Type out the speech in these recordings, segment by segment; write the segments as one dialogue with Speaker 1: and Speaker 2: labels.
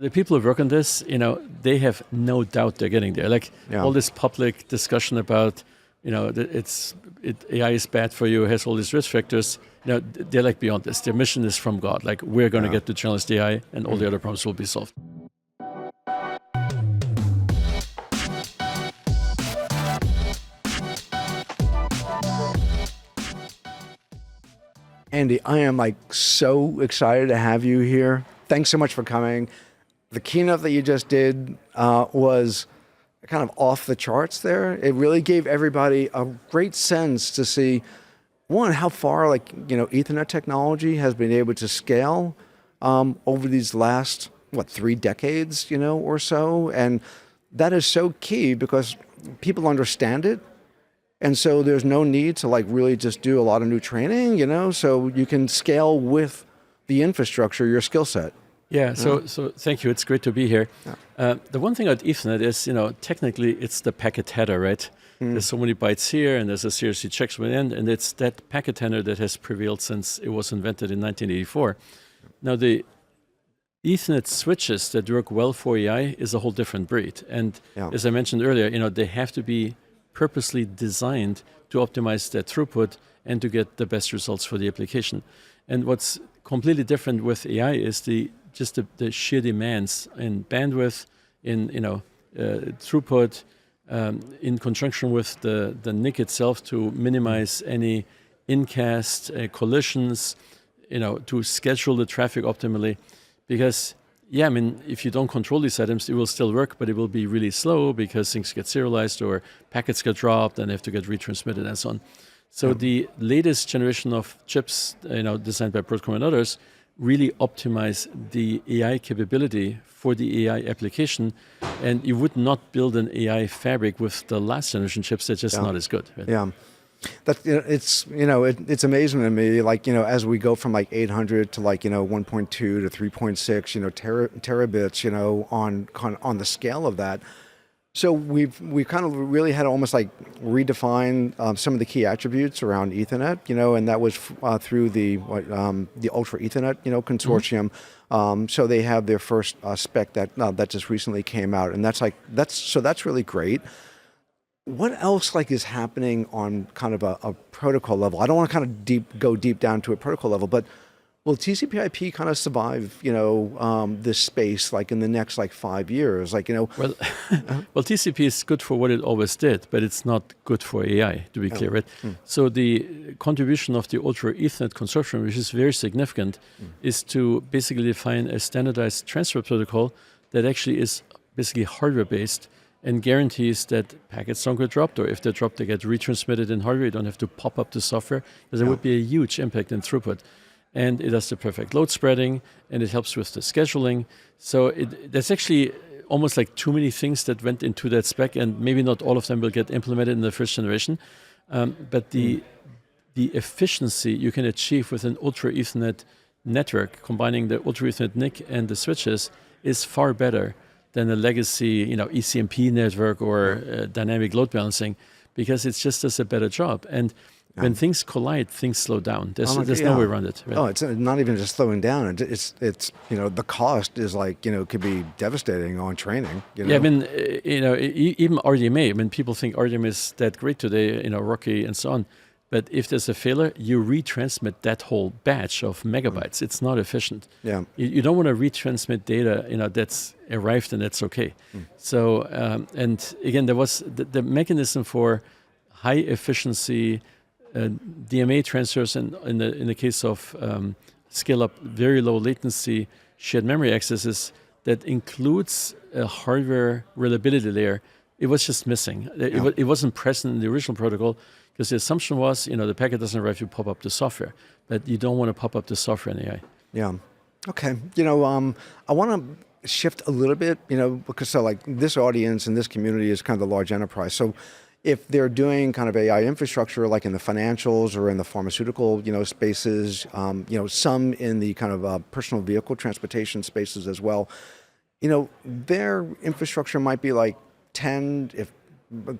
Speaker 1: The people who work on this, they have no doubt they're getting there. Like
Speaker 2: Yeah.
Speaker 1: all this public discussion about, that AI is bad for you, has all these risk factors. They're like beyond this. Their mission is from God. Like we're going to
Speaker 2: Yeah.
Speaker 1: get to generalized AI, and all the other problems will be solved.
Speaker 2: Andy, I am so excited to have you here. Thanks so much for coming. The keynote that you just did was kind of off the charts there. It really gave everybody a great sense to see, one, how far Ethernet technology has been able to scale over these last, 3 decades, or so. And that is so key because people understand it. And so there's no need to really just do a lot of new training, so you can scale with the infrastructure, your skill set.
Speaker 1: Yeah, so thank you. It's great to be here.
Speaker 2: Yeah.
Speaker 1: The one thing about Ethernet is, technically it's the packet header, right? There's so many bytes here, and there's a series of checks within, and it's that packet header that has prevailed since it was invented in 1984. Now, the Ethernet switches that work well for AI is a whole different breed. And as I mentioned earlier, they have to be purposely designed to optimize that throughput and to get the best results for the application. And what's completely different with AI is the sheer demands in bandwidth, in throughput, in conjunction with the NIC itself to minimize any incast collisions, to schedule the traffic optimally. Because if you don't control these items, it will still work, but it will be really slow because things get serialized or packets get dropped and they have to get retransmitted and so on. So the latest generation of chips, designed by Broadcom and others, really optimize the AI capability for the AI application. And you would not build an AI fabric with the last generation chips. They're just not as good. Right?
Speaker 2: Yeah. It's amazing to me, as we go from 800 to 1.2 to 3.6, terabits, on the scale of that. So we've kind of really had to almost redefine some of the key attributes around Ethernet, and that was through the Ultra Ethernet, consortium. Mm-hmm. So they have their first spec that just recently came out, and that's really great. What else is happening on kind of a protocol level? I don't want to kind of go deep down to a protocol level, but will TCP/IP kind of survive, this space in the next 5 years?
Speaker 1: Well, TCP is good for what it always did, but it's not good for AI, to be clear, right? So the contribution of the Ultra Ethernet consortium, which is very significant, is to basically define a standardized transfer protocol that actually is basically hardware-based and guarantees that packets don't get dropped, or if they're dropped, they get retransmitted in hardware. You don't have to pop up the software, because there would be a huge impact in throughput. And it does the perfect load spreading, and it helps with the scheduling. So there's actually almost too many things that went into that spec, and maybe not all of them will get implemented in the first generation. But the efficiency you can achieve with an Ultra Ethernet network, combining the Ultra Ethernet NIC and the switches, is far better than a legacy, ECMP network or dynamic load balancing, because it just does a better job. And when things collide, things slow down. There's no way around it. Right?
Speaker 2: Oh, it's not even just slowing down. It's the cost is could be devastating on training.
Speaker 1: Yeah, even RDMA. People think RDMA is that great today, Rocky and so on. But if there's a failure, you retransmit that whole batch of megabytes. It's not efficient.
Speaker 2: Yeah.
Speaker 1: You don't want to retransmit data, that's arrived and that's okay. So, and again, there was the mechanism for high efficiency DMA transfers in the case of scale up, very low latency shared memory accesses that includes a hardware reliability layer. It was just missing. It wasn't present in the original protocol. Because the assumption was, the packet doesn't arrive, you pop up the software. But you don't want to pop up the software in AI.
Speaker 2: Yeah. Okay. I want to shift a little bit, because this audience and this community is kind of the large enterprise. So if they're doing kind of AI infrastructure, in the financials or in the pharmaceutical, spaces, some in the kind of personal vehicle transportation spaces as well, their infrastructure might be 10,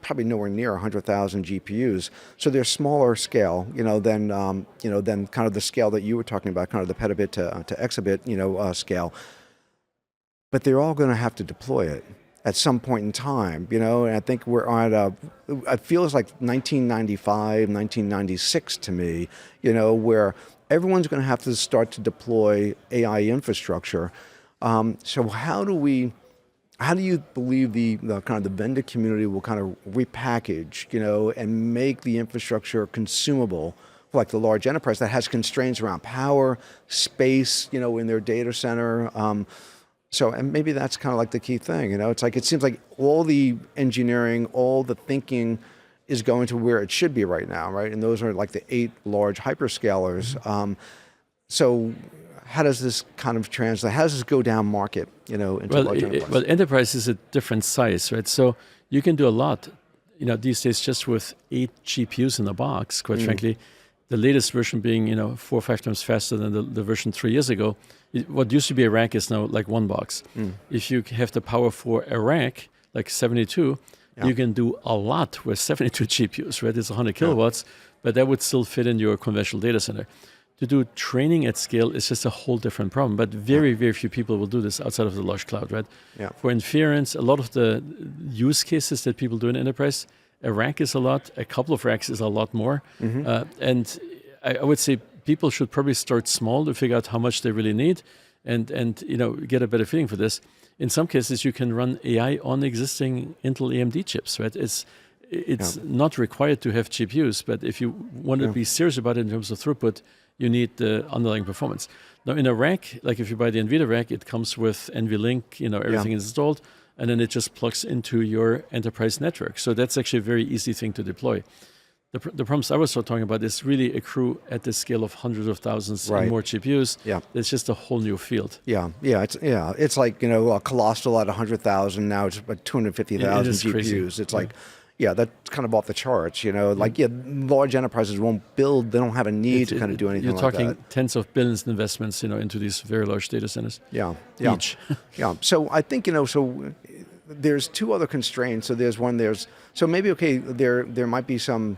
Speaker 2: probably nowhere near 100,000 GPUs. So they're smaller scale, than kind of the scale that you were talking about, kind of the petabit to exabit, scale. but they're all going to have to deploy it at some point in time, you know, and I think we're at it feels like 1995, 1996 to me, you know, where everyone's going to have to start to deploy AI infrastructure. So how do you believe the kind of the vendor community will kind of repackage, you know, and make the infrastructure consumable for like the large enterprise that has constraints around power, space, you know, in their data center? So, and maybe that's kind of like the key thing, you know, it's like, it seems like all the engineering, all the thinking is going to where it should be right now, right? And those are like the 8 large hyperscalers. So how does this kind of translate? How does this go down market, you know, into large enterprise?
Speaker 1: Well, enterprise is a different size, right? So you can do a lot, you know, these days just with 8 GPUs in the box, quite frankly. The latest version being, you know, 4 or 5 times faster than the version 3 years ago. What used to be a rack is now like one box. If you have the power for a rack, like 72, you can do a lot with 72 GPUs, right? It's 100 kilowatts, but that would still fit in your conventional data center. To do training at scale is just a whole different problem, but very, very few people will do this outside of the large cloud, right? For inference, a lot of the use cases that people do in enterprise, a rack is a lot, a couple of racks is a lot more. And I would say people should probably start small to figure out how much they really need and you know, get a better feeling for this. In some cases, you can run AI on existing Intel AMD chips, right? It's not required to have GPUs, but if you want to be serious about it in terms of throughput, you need the underlying performance. Now, in a rack, like if you buy the NVIDIA rack, it comes with NVLink, you know, everything is installed, and then it just plugs into your enterprise network. So that's actually a very easy thing to deploy. The problems I was talking about is really accrue at the scale of hundreds of thousands and more GPUs. It's just a whole new field.
Speaker 2: It's like, you know, a colossal at 100,000, now it's about 250,000 GPUs.
Speaker 1: Crazy.
Speaker 2: It's like, that's kind of off the charts, you know, like, large enterprises won't build, they don't have a need to kind of do anything like that.
Speaker 1: You're talking tens of billions in investments, you know, into these very large data centers. Each.
Speaker 2: So I think, you know, so there's 2 other constraints. So so maybe, okay, there might be some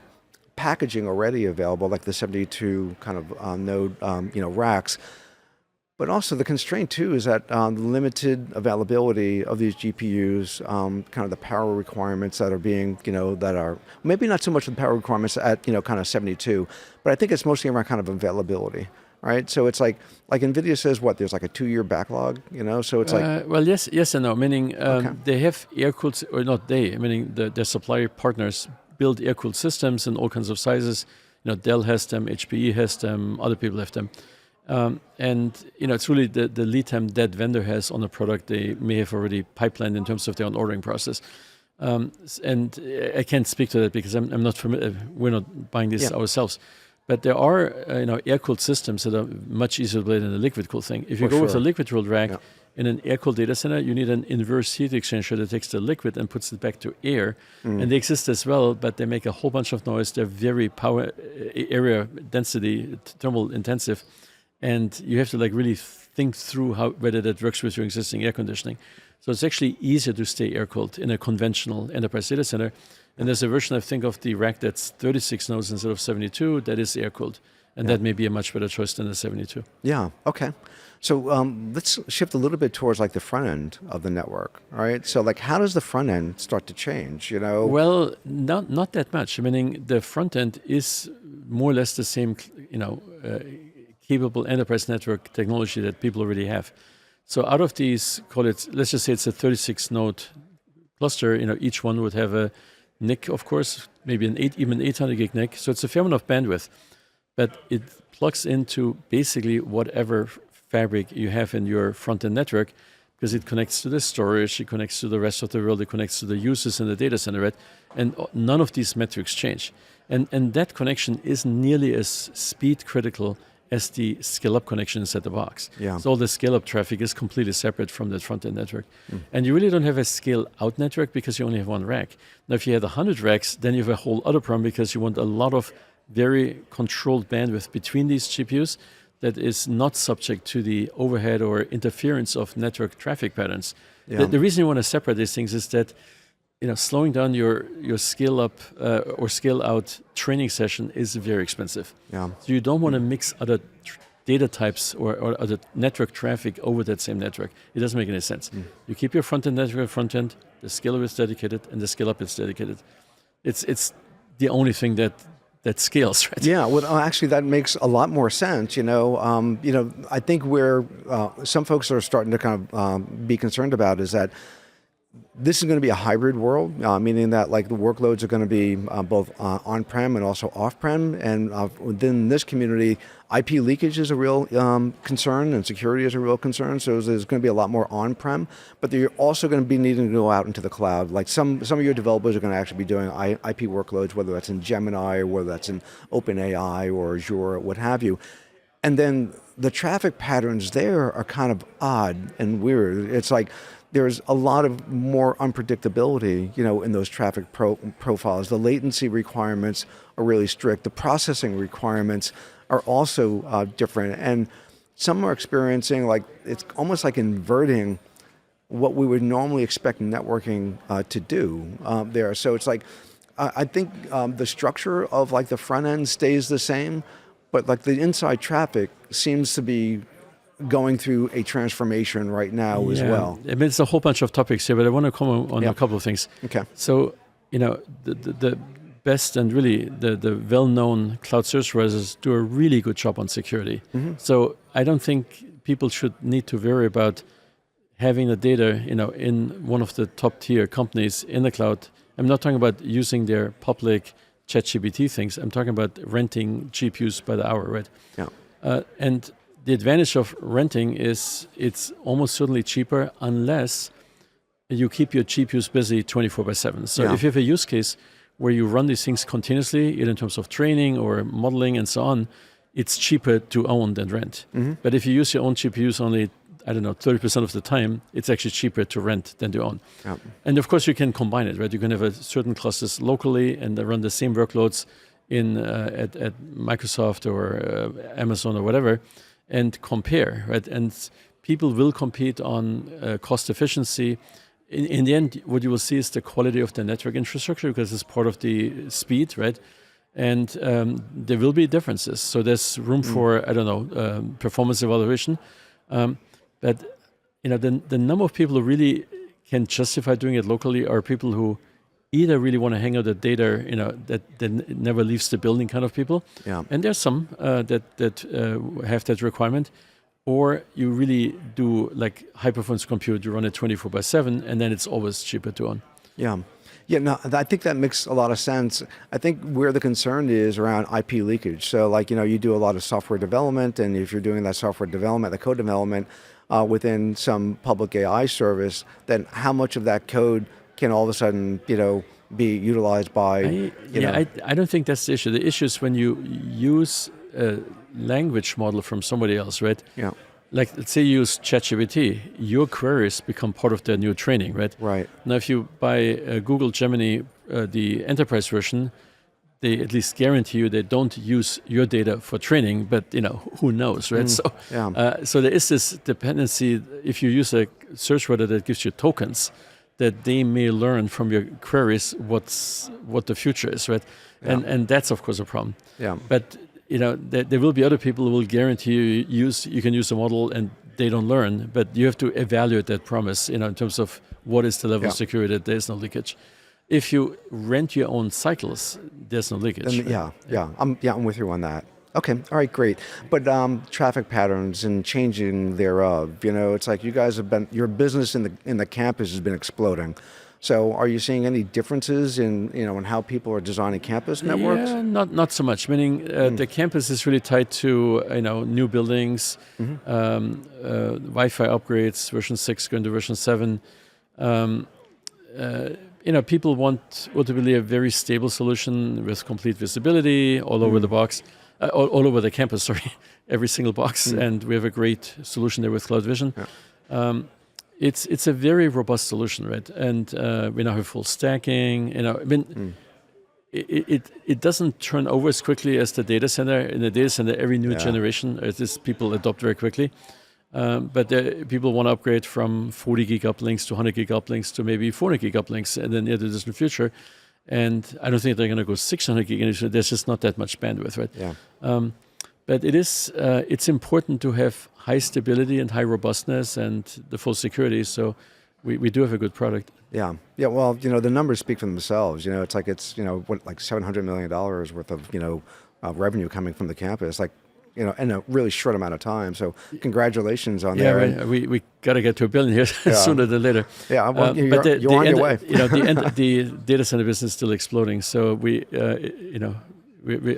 Speaker 2: packaging already available, like the 72 kind of node, you know, racks. But also the constraint too is that limited availability of these GPUs, kind of the power requirements that are being, you know, that are maybe not so much the power requirements at, you know, kind of 72, but I think it's mostly around kind of availability, right? So it's like NVIDIA says, what, there's like a 2-year backlog, you know, so it's like...
Speaker 1: Well, yes and no, meaning they have air-cooled, or not they, meaning their supplier partners build air-cooled systems in all kinds of sizes. You know, Dell has them, HPE has them, other people have them. And, you know, it's really the lead time that vendor has on a product they may have already pipelined in terms of their own ordering process. And I can't speak to that because I'm not familiar, we're not buying this ourselves. But there are, you know, air-cooled systems that are much easier to play than a liquid-cooled thing. If you go with a liquid-cooled rack, in an air-cooled data center, you need an inverse heat exchanger that takes the liquid and puts it back to air. And they exist as well, but they make a whole bunch of noise. They're very power, area density, thermal intensive. And you have to like really think through whether that works with your existing air conditioning. So it's actually easier to stay air-cooled in a conventional enterprise data center. And there's a version, I think, of the rack that's 36 nodes instead of 72 that is air-cooled. And that may be a much better choice than the 72.
Speaker 2: Yeah, okay. So let's shift a little bit towards like the front end of the network, all right? So like how does the front end start to change, you know?
Speaker 1: Well, not that much. Meaning the front end is more or less the same, you know, capable enterprise network technology that people already have. So out of these, call it, let's just say it's a 36 node cluster, you know, each one would have a NIC, of course, maybe even 800 gig NIC. So it's a fair amount of bandwidth, but it plugs into basically whatever fabric you have in your front-end network because it connects to the storage, it connects to the rest of the world, it connects to the users in the data center, right? And none of these metrics change. And that connection is nearly as speed critical as the scale-up connection inside the box. So all the scale-up traffic is completely separate from the front-end network. And you really don't have a scale-out network because you only have one rack. Now, if you had 100 racks, then you have a whole other problem because you want a lot of very controlled bandwidth between these GPUs that is not subject to the overhead or interference of network traffic patterns. The reason you want to separate these things is that, you know, slowing down your scale up or scale out training session is very expensive. So you don't want to mix other data types or the network traffic over that same network. It doesn't make any sense. You keep your front-end network front-end, the scaler is dedicated, and the scale-up is dedicated. It's the only thing that scales, right?
Speaker 2: Yeah, well, actually, that makes a lot more sense. I think where some folks are starting to kind of be concerned about is that this is going to be a hybrid world, meaning that like the workloads are going to be both on-prem and also off-prem. And within this community, IP leakage is a real concern, and security is a real concern. So there's going to be a lot more on-prem, but you're also going to be needing to go out into the cloud. Like some of your developers are going to actually be doing IP workloads, whether that's in Gemini or whether that's in OpenAI or Azure or what have you. And then the traffic patterns there are kind of odd and weird. It's like there's a lot of more unpredictability, in those traffic profiles. The latency requirements are really strict. The processing requirements are also different. And some are experiencing it's almost like inverting what we would normally expect networking to do there. So it's like, I think the structure of the front end stays the same, but the inside traffic seems to be going through a transformation right now as well.
Speaker 1: I mean, it's a whole bunch of topics here, but I want to comment on a couple of things.
Speaker 2: Okay.
Speaker 1: So, the best and really the well-known cloud service providers do a really good job on security. So I don't think people should need to worry about having the data, in one of the top-tier companies in the cloud. I'm not talking about using their public ChatGPT things. I'm talking about renting GPUs by the hour, right?
Speaker 2: Yeah.
Speaker 1: And the advantage of renting is it's almost certainly cheaper unless you keep your GPUs busy 24/7. So if you have a use case where you run these things continuously, either in terms of training or modeling and so on, it's cheaper to own than rent. But if you use your own GPUs only, 30% of the time, it's actually cheaper to rent than to own.
Speaker 2: Yeah.
Speaker 1: And of course you can combine it, right? You can have certain clusters locally and run the same workloads at Microsoft or Amazon or whatever, and compare, right? And people will compete on cost efficiency. In the end, what you will see is the quality of the network infrastructure, because it's part of the speed, right? And there will be differences. So there's room for, performance evaluation. But the number of people who really can justify doing it locally are people who either really want to hang out the data, that never leaves the building kind of people. Yeah. And there's some that have that requirement. Or you really do high performance compute, you run it 24/7, and then it's always cheaper to own.
Speaker 2: Yeah. Yeah, no, I think that makes a lot of sense. I think where the concern is around IP leakage. So you do a lot of software development, and if you're doing that software development, the code development within some public AI service, then how much of that code can all of a sudden, be utilized by,
Speaker 1: I don't think that's the issue. The issue is when you use a language model from somebody else, right?
Speaker 2: Yeah.
Speaker 1: Let's say you use ChatGPT, your queries become part of their new training, right?
Speaker 2: Right.
Speaker 1: Now, if you buy Google Gemini, the enterprise version, they at least guarantee you they don't use your data for training, but who knows, right? So there is this dependency. If you use a search word that gives you tokens, that they may learn from your queries what the future is, right? Yeah. And that's of course a problem. Yeah. But there will be other people who will guarantee you can use the model and they don't learn, but you have to evaluate that promise, in terms of what is the level of security that there's no leakage. If you rent your own cycles, there's no leakage.
Speaker 2: I'm with you on that. Okay, all right, great. But traffic patterns and changing thereof, it's like you guys your business in the campus has been exploding. So are you seeing any differences in how people are designing campus networks?
Speaker 1: Yeah, not so much. Meaning the campus is really tied to new buildings, Wi-Fi upgrades, version 6 going to version 7. People want ultimately a very stable solution with complete visibility all over the box, all over the campus. Sorry, every single box, and we have a great solution there with Cloud Vision. Yeah. It's a very robust solution, right? And we now have full stacking. It doesn't turn over as quickly as the data center. In the data center, every new generation, people adopt very quickly. But people want to upgrade from 40 gig uplinks to 100 gig uplinks to maybe 400 gig uplinks, and then in the distant future. And I don't think they're going to go 600 gig. There's just not that much bandwidth, right? Yeah. But it's important to have high stability and high robustness and the full security. So we do have a good product.
Speaker 2: Yeah. Well, the numbers speak for themselves. It's like like $700 million worth of revenue coming from the campus, like in a really short amount of time. So congratulations on that.
Speaker 1: Yeah, we got to get to $1 billion here sooner than later.
Speaker 2: Yeah, well, you're on your way.
Speaker 1: The data center business is still exploding. So I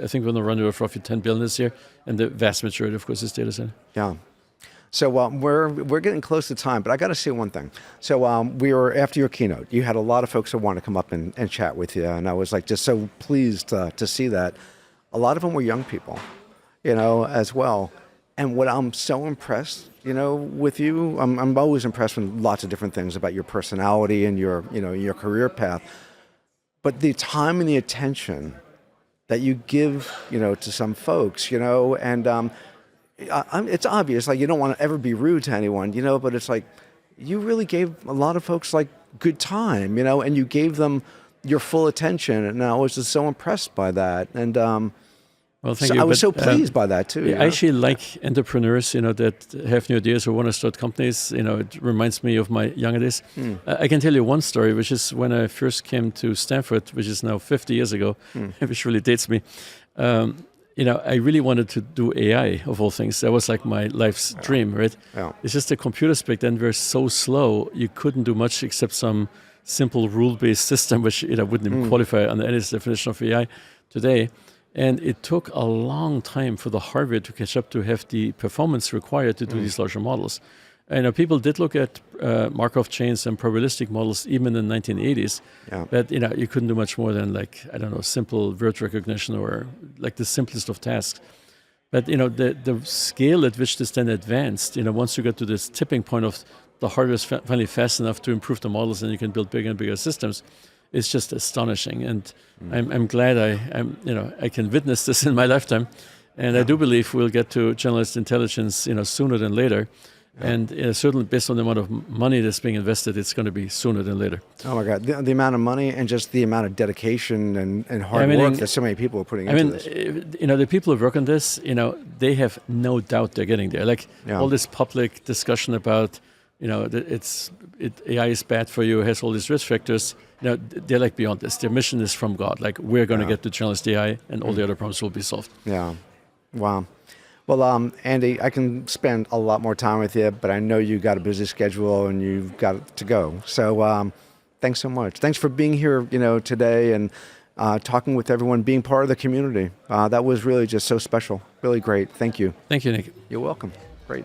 Speaker 1: think we're going to run to roughly $10 billion this year, and the vast majority, of course, is data center.
Speaker 2: Yeah. So we're getting close to time, but I got to say one thing. So we were after your keynote. You had a lot of folks that want to come up and chat with you, and I was like just so pleased to see that. A lot of them were young people, as well. And what I'm so impressed, with you, I'm always impressed with lots of different things about your personality and your career path, but the time and the attention that you give, to some folks, and. It's obvious, like you don't want to ever be rude to anyone, but it's like you really gave a lot of folks like good time, and you gave them your full attention, and I was just so impressed by that. And
Speaker 1: well, thank you.
Speaker 2: I was so pleased by that too.
Speaker 1: I actually like entrepreneurs, that have new ideas or want to start companies. It reminds me of my younger days. I can tell you one story, which is when I first came to Stanford, which is now 50 years ago, which really dates me. I really wanted to do AI, of all things. That was like my life's dream, right?
Speaker 2: Yeah.
Speaker 1: It's just the computers back then were so slow, you couldn't do much except some simple rule-based system, which wouldn't even qualify under any definition of AI today. And it took a long time for the hardware to catch up to have the performance required to do these larger models. And people did look at Markov chains and probabilistic models even in the 1980s, but you couldn't do much more than simple word recognition or like the simplest of tasks. But the scale at which this then advanced, once you get to this tipping point of the hardware is finally fast enough to improve the models and you can build bigger and bigger systems, it's just astonishing. And I'm glad I can witness this in my lifetime, and I do believe we'll get to generalized intelligence sooner than later. And certainly based on the amount of money that's being invested, it's going to be sooner than later.
Speaker 2: Oh my God, the amount of money and just the amount of dedication and hard work that so many people are putting into this.
Speaker 1: The people who work on this, they have no doubt they're getting there. All this public discussion about, AI is bad for you, has all these risk factors. They're like beyond this. Their mission is from God. Like we're going to get to generalized AI and all the other problems will be solved. Yeah.
Speaker 2: Wow. Well, Andy, I can spend a lot more time with you, but I know you got a busy schedule and you've got to go. So thanks so much. Thanks for being here, today and talking with everyone, being part of the community. That was really just so special. Really great. Thank you.
Speaker 1: Thank you, Nick.
Speaker 2: You're welcome. Great.